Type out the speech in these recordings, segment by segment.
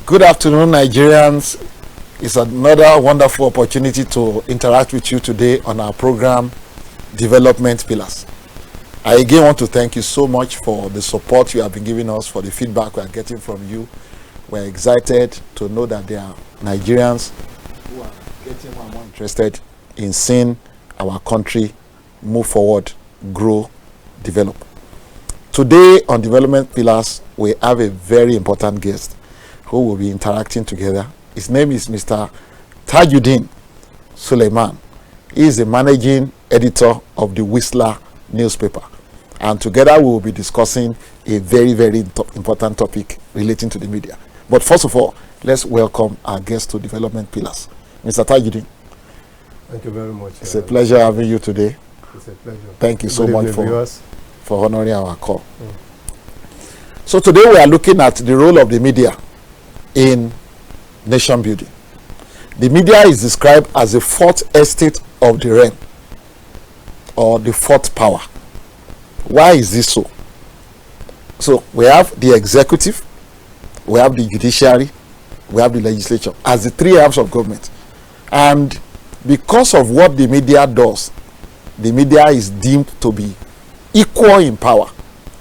Good afternoon, Nigerians. It's another wonderful opportunity to interact with you today on our program, Development Pillars. I again want to thank you so much for the support you have been giving us, for the feedback we are getting from you. We're excited to know that there are Nigerians who are getting more and more interested in seeing our country move forward, grow, develop. Today on Development Pillars, we have a very important guest who will be interacting together. His name is Mr. Tajudeen Suleiman. He is the managing editor of the Whistler newspaper. And together we will be discussing a very, very important topic relating to the media. But first of all, let's welcome our guest to Development Pillars. Mr. Tajudeen. Thank you very much. It's a pleasure having you today. It's a pleasure. Thank you so much for honoring our call. Mm. So today we are looking at the role of the media in nation building. The media is described as the fourth estate of the realm, or the fourth power. Why is this so? So we have the executive, we have the judiciary, we have the legislature as the three arms of government. And because of what the media does, the media is deemed to be equal in power,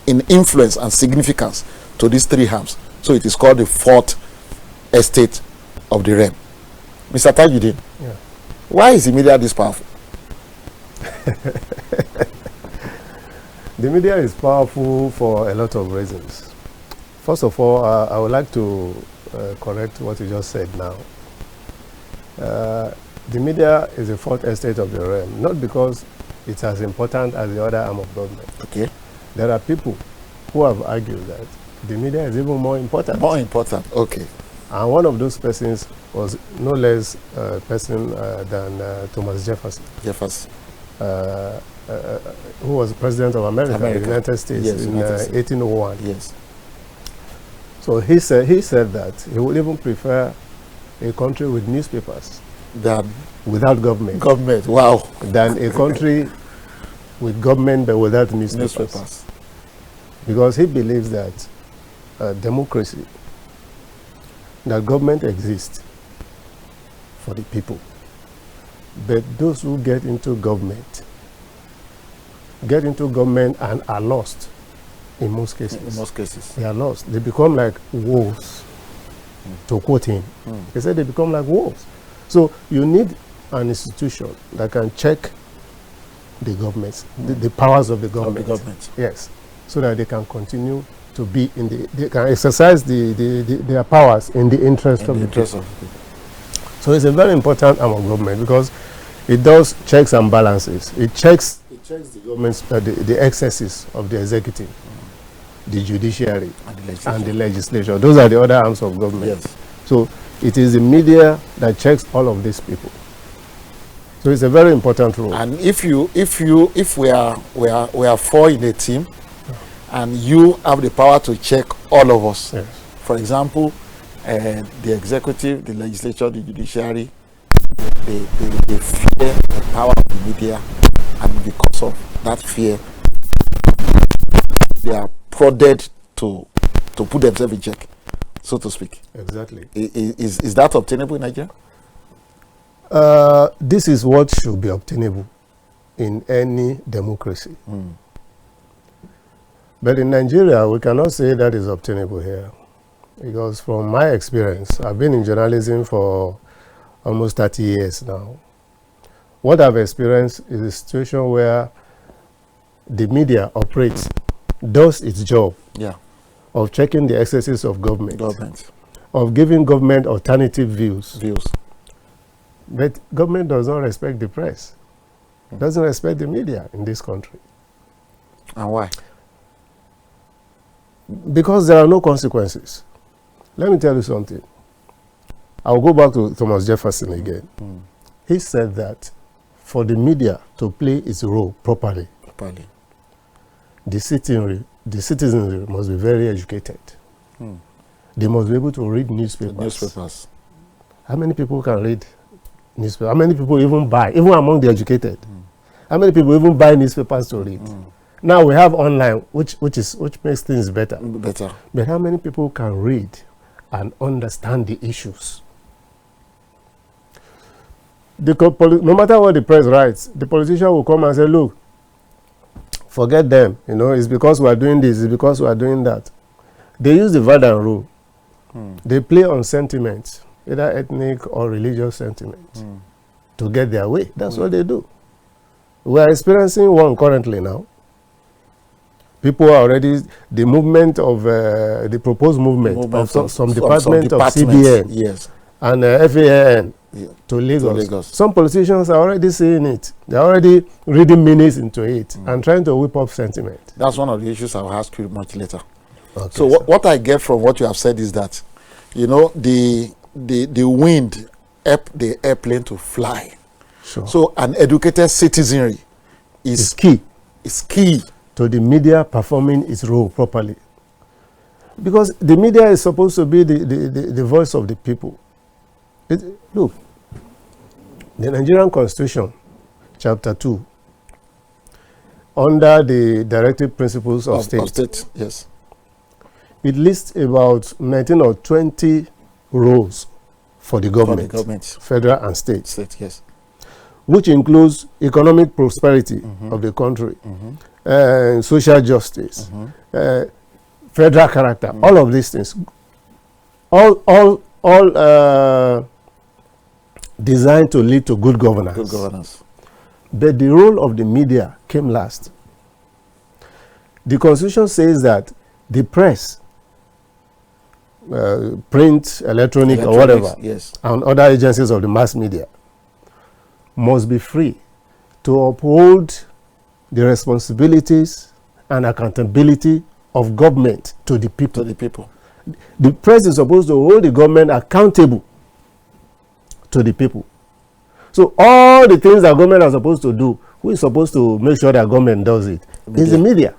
in influence and significance to these three arms. So it is called the fourth estate of the realm. Mr. Tajudeen, why is the media this powerful? The media is powerful for a lot of reasons. First of all, I would like to correct what you just said now. The media is the fourth estate of the realm, not because it's as important as the other arm of government. Okay. There are people who have argued that the media is even more important. More important, okay. And one of those persons was no less a person than Thomas Jefferson. Who was president of America, the United States, yes, in 1801. Yes. So he said that he would even prefer a country with newspapers Than without government. Government, wow. Than a country with government but without newspapers. Because he believes that democracy, that government exists for the people. But those who get into government and are lost in most cases. In most cases. They are lost. They become like wolves, to quote him. He said they become like wolves. So you need an institution that can check the governments, the powers of the government. Yes. So that they can continue to be they can exercise their powers in the interest of the people. So it's a very important arm of government because it does checks and balances. It checks the government's the excesses of the executive, the judiciary, and the legislature. Those are the other arms of government. Yes. So it is the media that checks all of these people. So it's a very important role. And if we are four in a team, and you have the power to check all of us. Yes. For example, the executive, the legislature, the judiciary, they fear the power of the media, and because of that fear, they are prodded to put themselves in check, so to speak. Exactly. Is that obtainable in Nigeria? This is what should be obtainable in any democracy. But in Nigeria, we cannot say that is obtainable here. Because from my experience, I've been in journalism for almost 30 years now. What I've experienced is a situation where the media operates, does its job of checking the excesses of government, of giving government alternative views. But government does not respect the press, doesn't respect the media in this country. And why? Because there are no consequences. Let me tell you something. I'll go back to Thomas Jefferson again. He said that for the media to play its role properly, the citizenry must be very educated. They must be able to read newspapers. How many people can read newspapers? How many people even buy, even among the educated? How many people even buy newspapers to read? Now we have online, which makes things better. But how many people can read and understand the issues. No matter what the press writes, the politician will come and say, look, forget them. It's because we are doing this, it's because we are doing that. They use the Vardan rule. They play on sentiments, either ethnic or religious sentiments, to get their way. That's what they do. We are experiencing one currently now. People are already, the movement of, the proposed movement of some department of CBN yes, and FAN to Lagos. Some politicians are already seeing it. They're already reading minutes into it and trying to whip up sentiment. That's one of the issues I'll ask you much later. Okay, so what I get from what you have said is that, the wind help the airplane to fly. Sure. So an educated citizenry is key. Is key to the media performing its role properly. Because the media is supposed to be the voice of the people. Look, the Nigerian Constitution, Chapter 2, under the Directive Principles of State, yes, it lists about 19 or 20 roles for the government, federal and state. Yes, which includes economic prosperity of the country, social justice, federal character, all of these things, all designed to lead to good governance. Good governance. But the role of the media came last. The Constitution says that the press, print, electronic, or whatever, yes, and other agencies of the mass media must be free to uphold the responsibilities and accountability of government to the people. The press is supposed to hold the government accountable to the people. So all the things that government are supposed to do, who is supposed to make sure that government does it? Is the media.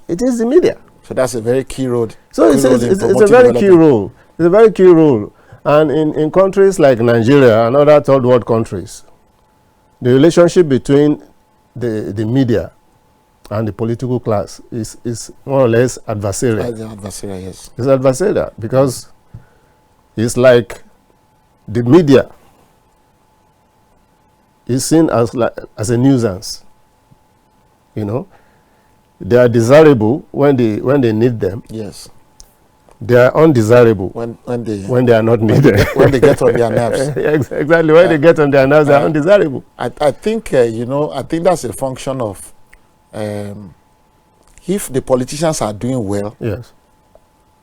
It is the media. So that's a very key role. So it's a very key role. It's a very key role. And in countries like Nigeria and other third world countries, the relationship between the media and the political class is more or less adversarial. Adversarial, yes. It's adversarial because it's like the media is seen as a nuisance. They are desirable when they need them. Yes. They are undesirable when they are not needed. When they get on their nerves. Exactly. When they get on their nerves, they are undesirable. I think I think that's a function of if the politicians are doing well, yes,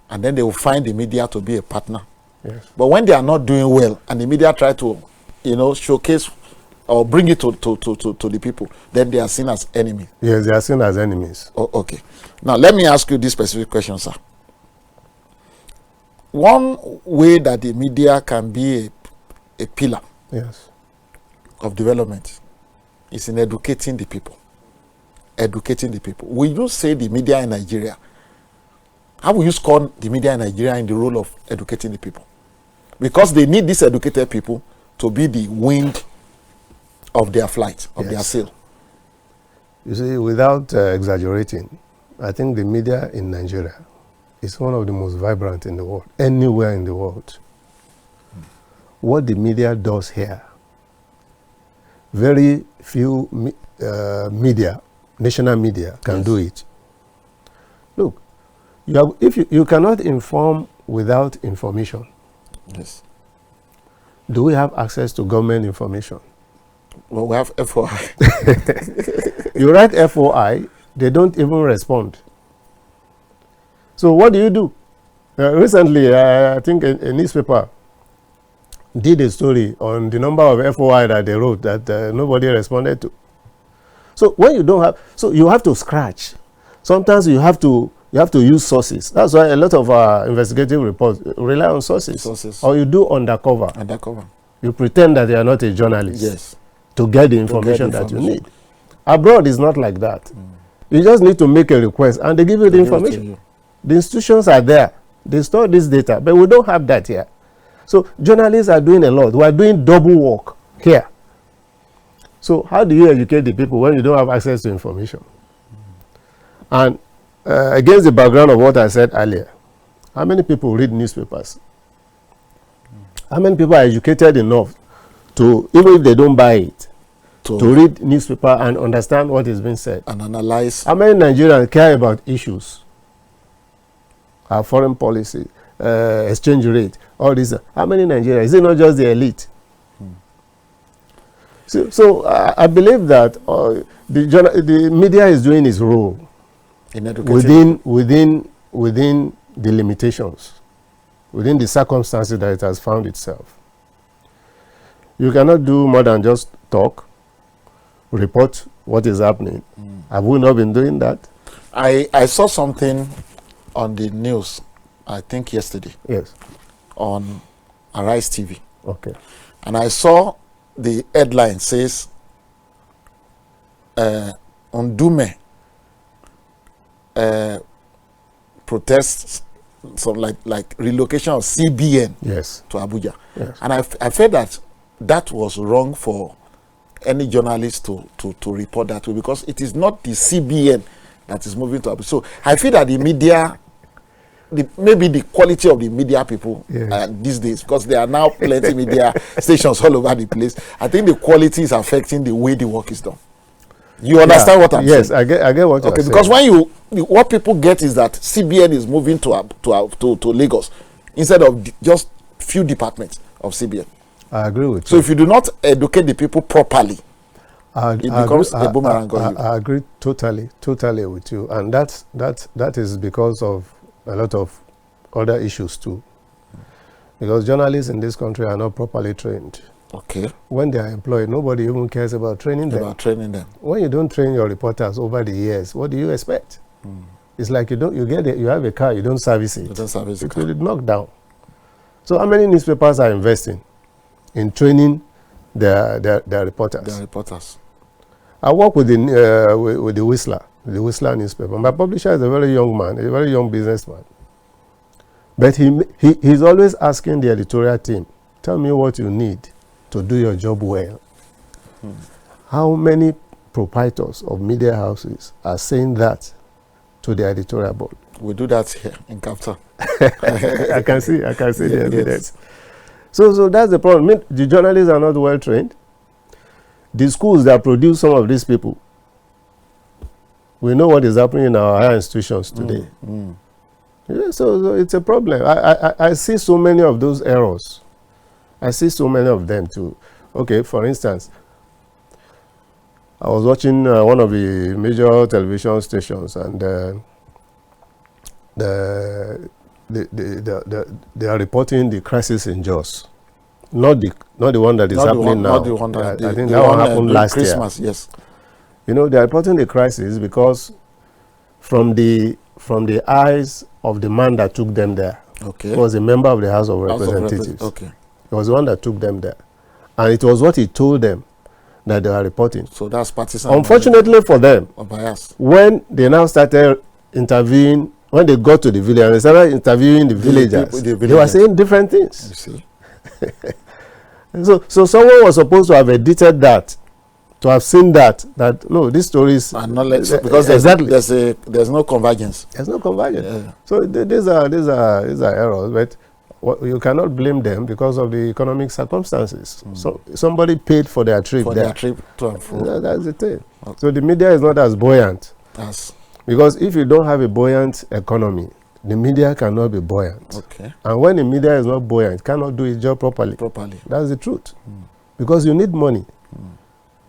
and then they will find the media to be a partner. Yes. But when they are not doing well, and the media try to, showcase or bring it to the people, then they are seen as enemies. Yes, they are seen as enemies. Oh, okay. Now let me ask you this specific question, sir. One way that the media can be a pillar, yes, of development is in educating the people. Educating the people. Will you say the media in Nigeria, how will you score the media in Nigeria in the role of educating the people? Because they need these educated people to be the wing of their flight, of their sail. You see, without exaggerating, I think the media in Nigeria is one of the most vibrant in the world, anywhere in the world. What the media does here, very few media, national media, can do it. Look, you cannot inform without information. Yes. Do we have access to government information? Well, we have FOI. You write FOI, they don't even respond. So what do? Recently, I think a newspaper did a story on the number of FOI that they wrote that nobody responded to. So when you don't have, so you have to scratch. Sometimes you have to use sources. That's why a lot of our investigative reports rely on sources. Or you do undercover. You pretend that you are not a journalist. Yes. To get the information that you need. Abroad is not like that. You just need to make a request and they give you the information. The institutions are there. They store this data, but we don't have that here. So journalists are doing a lot. We are doing double work here. So how do you educate the people when you don't have access to information? And against the background of what I said earlier, How many people read newspapers? How many people are educated enough to, even if they don't buy it, to read newspaper and understand what is being said? And analyze. How many Nigerians care about issues? Our foreign policy, exchange rate, all this. How many Nigerians? Is it not just the elite? So I believe that the media is doing its role In educating. within the limitations, within the circumstances that it has found itself. You cannot do more than just talk, report what is happening. Have we not been doing that? I saw something on the news, I think yesterday. Yes. On Arise TV. Okay. And I saw the headline says, Undume protests, some like relocation of CBN Yes. to Abuja. Yes. And I felt that was wrong for any journalist to report that way, because it is not the CBN that is moving to Abuja. So I feel that the media, maybe the quality of the media people these days, because there are now plenty media stations all over the place, I think the quality is affecting the way the work is done. You understand what I'm saying? Yes, I get what you're saying. Because when what people get is that CBN is moving to Lagos instead of just few departments of CBN. I agree with you. So if you do not educate the people properly, it becomes a boomerang on you. I agree totally with you, and that is because of a lot of other issues too. Because journalists in this country are not properly trained. Okay. When they are employed, nobody even cares about training them. When you don't train your reporters over the years, what do you expect? It's like you have a car, you don't service it. It will knock down. So how many newspapers are investing in training their reporters? Their reporters. I work with the Whistler newspaper. My publisher is a very young man, a very young businessman. But he's always asking the editorial team, tell me what you need to do your job well. How many proprietors of media houses are saying that to the editorial board? We do that here in KAFTAN. I can see the evidence. So that's the problem. The journalists are not well trained. The schools that produce some of these people, we know what is happening in our higher institutions today. Yeah, so it's a problem. I see so many of those errors. I see so many of them too. Okay, for instance, I was watching one of the major television stations, and they are reporting the crisis in Jos. Not the one that is happening now. Not the one that I think that one happened last Christmas, year. Yes. You know, they are reporting the crisis because from the eyes of the man that took them there. Okay. He was a member of the House of Representatives. Okay. He was the one that took them there. And it was what he told them that they are reporting. So that's partisan. Unfortunately for them, bias. when they now started interviewing, when they got to the village and they started interviewing the villagers, they were saying different things. You see? So someone was supposed to have edited that, to have seen that no, these stories and knowledge, because there's no convergence. There's no convergence. Yeah. So these are errors, but you cannot blame them because of the economic circumstances. So somebody paid for their trip there. Their trip to and fro. That's the thing. Okay. So the media is not as buoyant. Yes. Because if you don't have a buoyant economy, the media cannot be buoyant. Okay. And when the media is not buoyant, it cannot do its job properly. That's the truth. Because you need money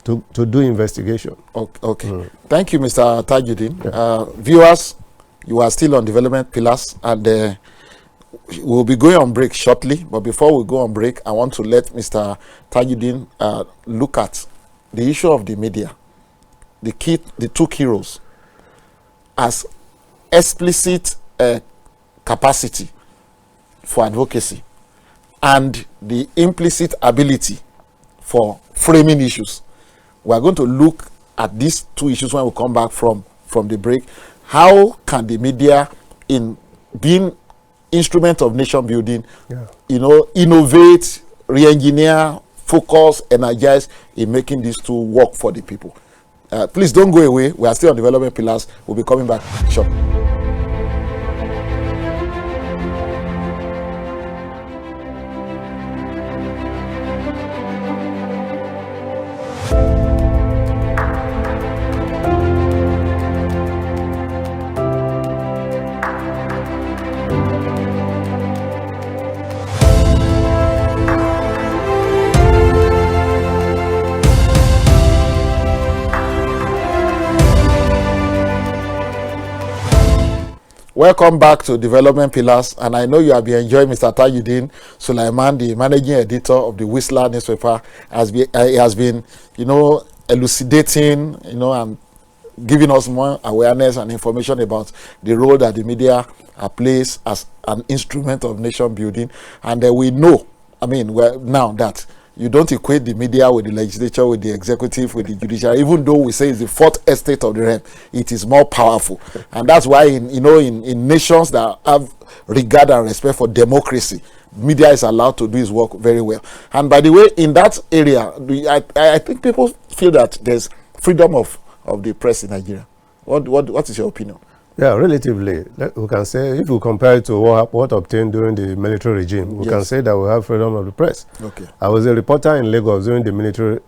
to do investigation. Okay. Thank you, Mr. Tajudeen. Yeah. Viewers, you are still on Development Pillars, and we'll be going on break shortly. But before we go on break, I want to let Mr. Tajudeen look at the issue of the media, the two key roles, as explicit capacity for advocacy and the implicit ability for framing issues. We are going to look at these two issues when we come back from the break. How can the media, in being instrument of nation building, innovate, re-engineer, focus, energize in making these two work for the people? Please don't go away. We are still on Development Pillars. We'll be coming back shortly. welcome back to Development Pillars, and I know you have been enjoying Mr. Tajudeen. Suleiman, the managing editor of the Whistler newspaper, has been, elucidating, and giving us more awareness and information about the role that the media plays as an instrument of nation building. And we know, now that you don't equate the media with the legislature, with the executive, with the judiciary. Even though we say it's the fourth estate of the realm, it is more powerful. And that's why in nations that have regard and respect for democracy, media is allowed to do its work very well. And by the way, in that area, I think people feel that there's freedom of the press in Nigeria. What is your opinion? Yeah, relatively. We can say, if we compare it to what obtained during the military regime, we can say that we have freedom of the press. Okay. I was a reporter in Lagos during the military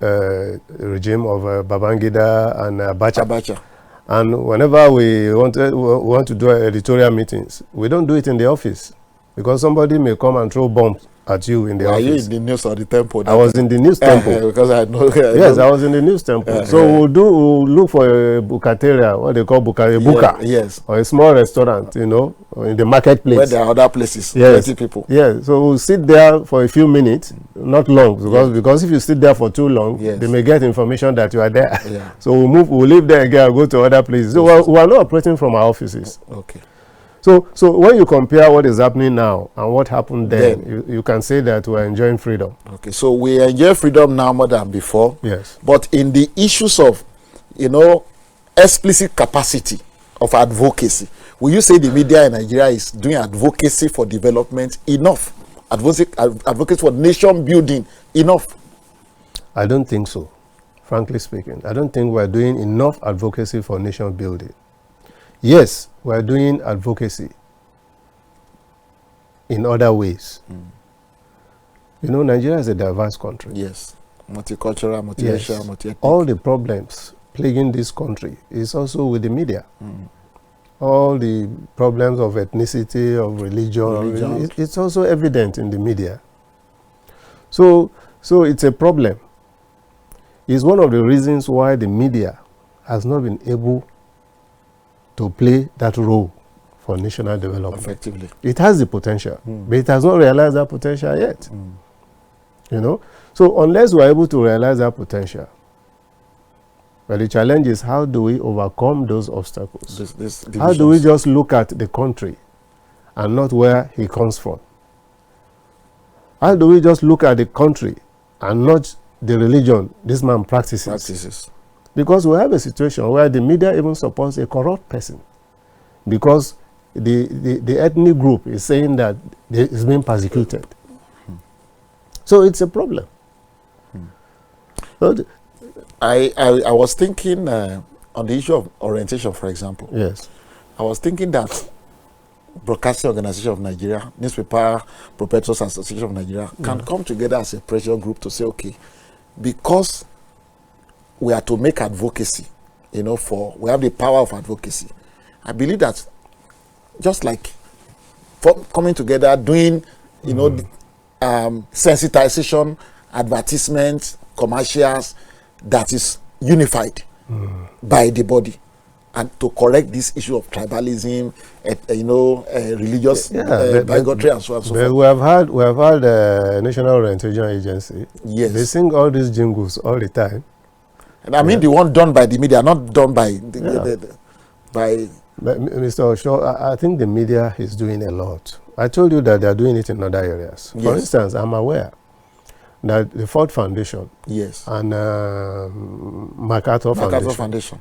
regime of Babangida and Abacha. And whenever we want to do editorial meetings, we don't do it in the office, because somebody may come and throw bombs at you in the office. Are you in the news or the temple? I was in the news temple. Because I know. Yes, I was in the news temple. So we'll look for a bukateria, what they call buka. Yes. Or a small restaurant, in the marketplace. Where there are other places, yes. 20 people. Yeah, so we'll sit there for a few minutes, not long, because if you sit there for too long, they may get information that you are there. Yeah. So we'll leave there again and go to other places. So we are not operating from our offices. Okay. So when you compare what is happening now and what happened then, you can say that we are enjoying freedom. Okay, so we enjoy freedom now more than before. Yes. But in the issues of, explicit capacity of advocacy, will you say the media in Nigeria is doing advocacy for development enough? Advocacy for nation building enough? I don't think so, frankly speaking. I don't think we're doing enough advocacy for nation building. Yes, we are doing advocacy in other ways. Nigeria is a diverse country. Yes. Multicultural, multiracial, multi-ethnic. All the problems plaguing this country is also with the media. All the problems of ethnicity, of religion. It's also evident in the media. So it's a problem. It's one of the reasons why the media has not been able to play that role for national development. Effectively. It has the potential, but it has not realized that potential yet. So unless we are able to realize that potential, but the challenge is, how do we overcome those obstacles? How do we just look at the country and not where he comes from? How do we just look at the country and not the religion this man practices? Because we have a situation where the media even supports a corrupt person, because the ethnic group is saying that it's being persecuted. So it's a problem. I was thinking on the issue of orientation, for example. Yes. I was thinking that Broadcasting Organization of Nigeria, Newspaper Proprietors Association of Nigeria can come together as a pressure group to say, okay, because we are to make advocacy, we have the power of advocacy. I believe that just like coming together, doing, sensitization, advertisements, commercials, that is unified by the body, and to correct this issue of tribalism, religious bigotry, and so on and so forth. We have had National Orientation Agency. Yes. They sing all these jingles all the time. And the one done by the media, not done by But Mr. Osho, I think the media is doing a lot. I told you that they are doing it in other areas. For instance, I'm aware that the Ford Foundation and MacArthur Foundation,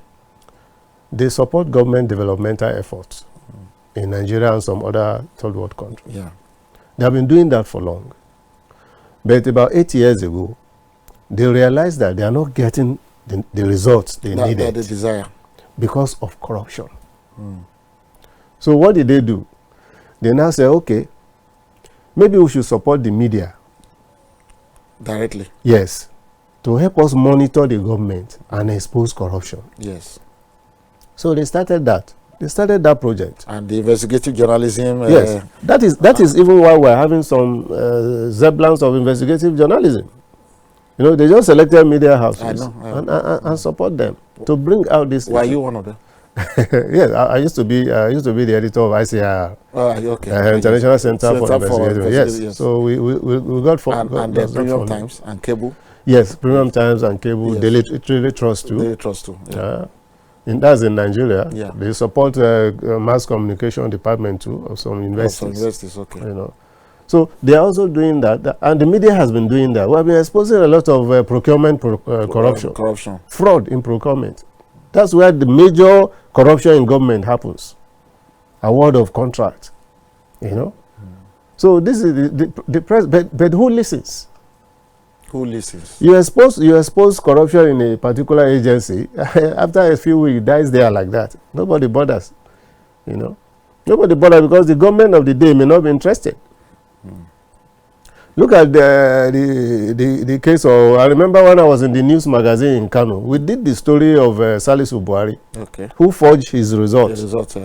they support government developmental efforts in Nigeria and some other third world countries. Yeah. They have been doing that for long. But about 8 years ago, they realized that they are not getting the results they needed. That they desire. Because of corruption. So what did they do? They now say, okay, maybe we should support the media. Directly. Yes. To help us monitor the government and expose corruption. Yes. So they started that. They started that project. And the investigative journalism. Yes. That is even why we're having some zeblans of investigative journalism. They just selected media houses and support them to bring out this. Were you one of them? Yes, I used to be the editor of ICR, International Center for Investigation. Yes. So we got for and the Premium Times and Cable. Yes, Premium Times and Cable. Yes. Daily Trust too. Daily Trust too. Yeah. That's in Nigeria. Yeah. They support mass communication department too of some universities. Some universities, okay. You know, so they are also doing that, and the media has been doing that. We have been exposing a lot of procurement corruption, fraud in procurement. That's where the major corruption in government happens. Award of contract, you know. So this is the press, but who listens? Who listens? You expose corruption in a particular agency. After a few weeks, it dies there like that. Nobody bothers, you know. Nobody bothers because the government of the day may not be interested. Look at the case of, I remember when I was in the news magazine in Kano, we did the story of Salisu Buhari, who forged his results. The results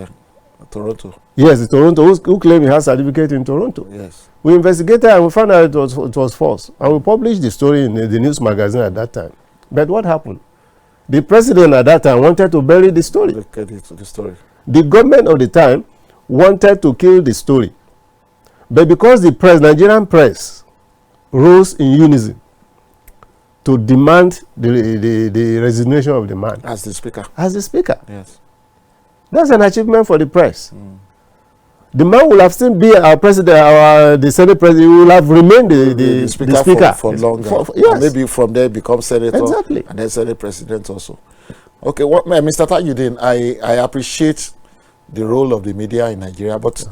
Toronto. Yes, Toronto, who claimed he has certificate in Toronto. Yes. We investigated and we found out it was false. And we published the story in the news magazine at that time. But what happened? The president at that time wanted to bury the story. The government of the time wanted to kill the story. But because the Nigerian press rose in unison to demand the resignation of the man. As the speaker. Yes. That's an achievement for the press. The man will have still be our president, the Senate president. He will have remained the speaker for longer. Yes. And maybe from there become senator. Exactly. And then Senate president also. Okay, Mr. Tajudeen, I appreciate the role of the media in Nigeria, but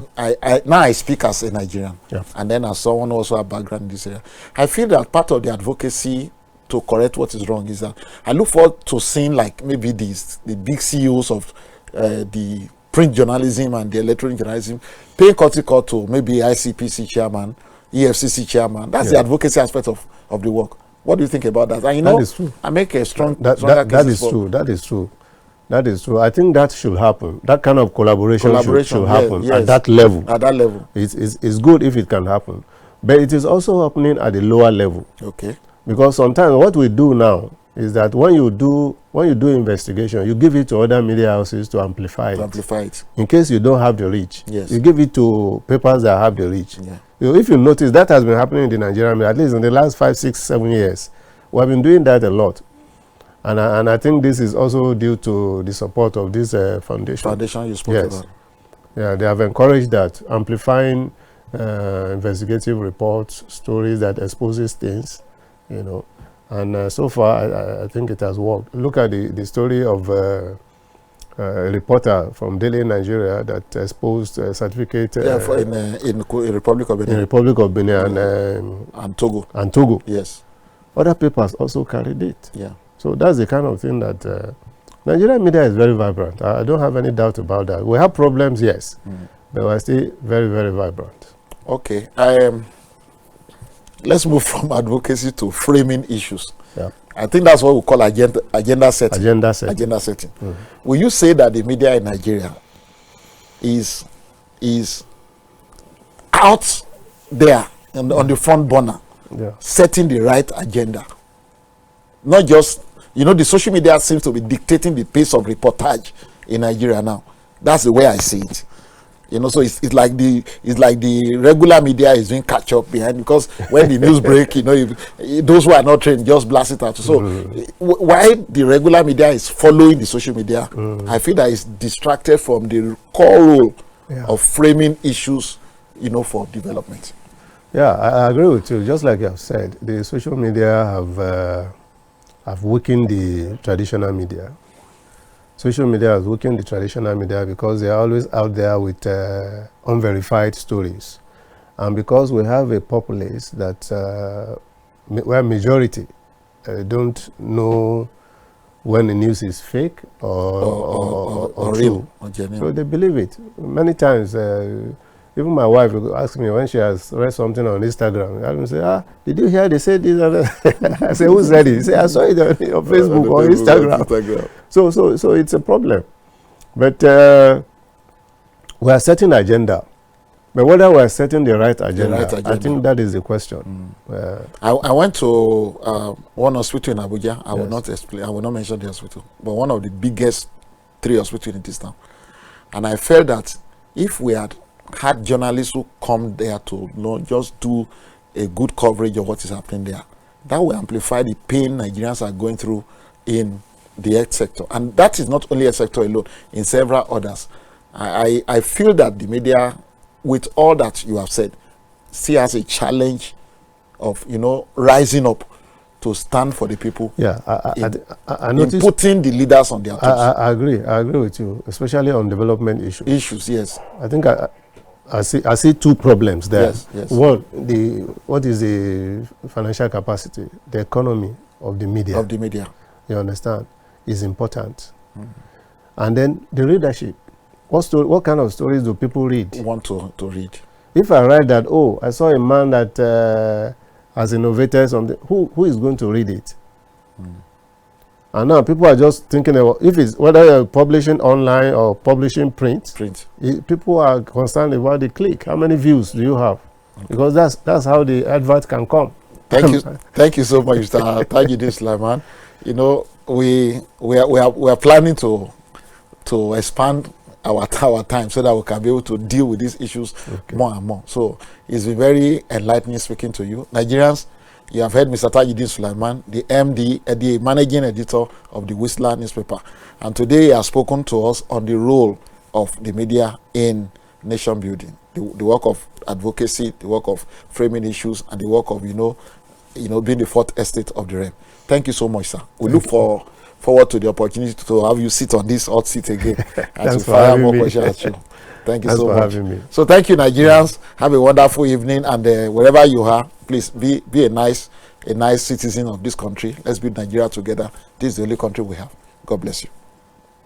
now I speak as a Nigerian, and then as someone who also has a background in this area. I feel that part of the advocacy to correct what is wrong is that I look forward to seeing like maybe the big CEOs of the print journalism and the electronic journalism paying courtesy to maybe ICPC chairman, EFCC chairman. That's the advocacy aspect of the work. What do you think about that? And you know, that is true. I make a strong that is true. That is true. That is true. I think that should happen. That kind of collaboration should happen at that level. At that level. It's good if it can happen. But it is also happening at the lower level. Okay. Because sometimes what we do now is that when you do investigation, you give it to other media houses to amplify it. In case you don't have the reach. Yes. You give it to papers that have the reach. Yeah. If you notice, that has been happening in the Nigerian media, at least in the last 5, 6, 7 years. We have been doing that a lot. And I think this is also due to the support of this foundation. Foundation you spoke about. Yeah, they have encouraged that, amplifying investigative reports, stories that exposes things, you know. And so far, I think it has worked. Look at the story of a reporter from Delhi, Nigeria, that exposed a certificate in Republic of Benin. In Republic of Benin and Togo. And Togo. Yes. Other papers also carried it. Yeah. So that's the kind of thing that Nigerian media is very vibrant. I don't have any doubt about that. We have problems, yes, but we're still very, very vibrant. Okay. Let's move from advocacy to framing issues. Yeah. I think that's what we call agenda setting. Agenda setting. Agenda setting. Will you say that the media in Nigeria is out there on the front burner, setting the right agenda? Not just, the social media seems to be dictating the pace of reportage in Nigeria now. That's the way I see it. So it's like the regular media is doing catch up behind, because when the news break, those who are not trained just blast it out. So why the regular media is following the social media, I feel that it's distracted from the core role of framing issues, for development. Yeah, I agree with you. Just like you have said, the social media have weakened the traditional media. Social media has weakened the traditional media because they are always out there with unverified stories. And because we have a populace that where majority don't know when the news is fake or real, true. So they believe it. Many times, even my wife will ask me when she has read something on Instagram, I will say, did you hear they said this? I say, who said it? He say, I saw it on Facebook or Instagram. So it's a problem. But we are setting agenda. But whether we are setting the right agenda, I think that is the question. I went to one hospital in Abuja. I will not explain. I will not mention the hospital. But one of the biggest 3 hospitals in this town. And I felt that if we had journalists who come there to just do a good coverage of what is happening there, that will amplify the pain Nigerians are going through in the health sector. And that is not only a sector alone, in several others. I feel that the media, with all that you have said, see as a challenge of, rising up to stand for the people. Yeah, I noticed, in putting the leaders on their toes. I agree with you, especially on development issues. Issues, yes. I think I see 2 problems there. Yes. One, what is the financial capacity, the economy of the media? Of the media. You understand? Is important. And then the readership. What kind of stories do people read? Want to read. If I write that, I saw a man that has innovated something, who is going to read it? And now people are just thinking about whether you're publishing online or publishing print. People are concerned about the click. How many views do you have? Okay. Because that's how the advert can come. Thank you so much, Mr. Tajudeen Suleiman. We are planning to expand our time so that we can be able to deal with these issues more and more. So it's been very enlightening speaking to you. Nigerians, you have heard Mr. Tajudeen Suleiman, the MD, the managing editor of the Whistler newspaper. And today he has spoken to us on the role of the media in nation building, the work of advocacy, the work of framing issues, and the work of, being the fourth estate of the realm. Thank you so much, sir. We look forward to the opportunity to have you sit on this hot seat again and to fire more questions at you. Thank you so much. Having me. So thank you, Nigerians. Have a wonderful evening, and wherever you are, please be a nice citizen of this country. Let's build Nigeria together. This is the only country we have. God bless you.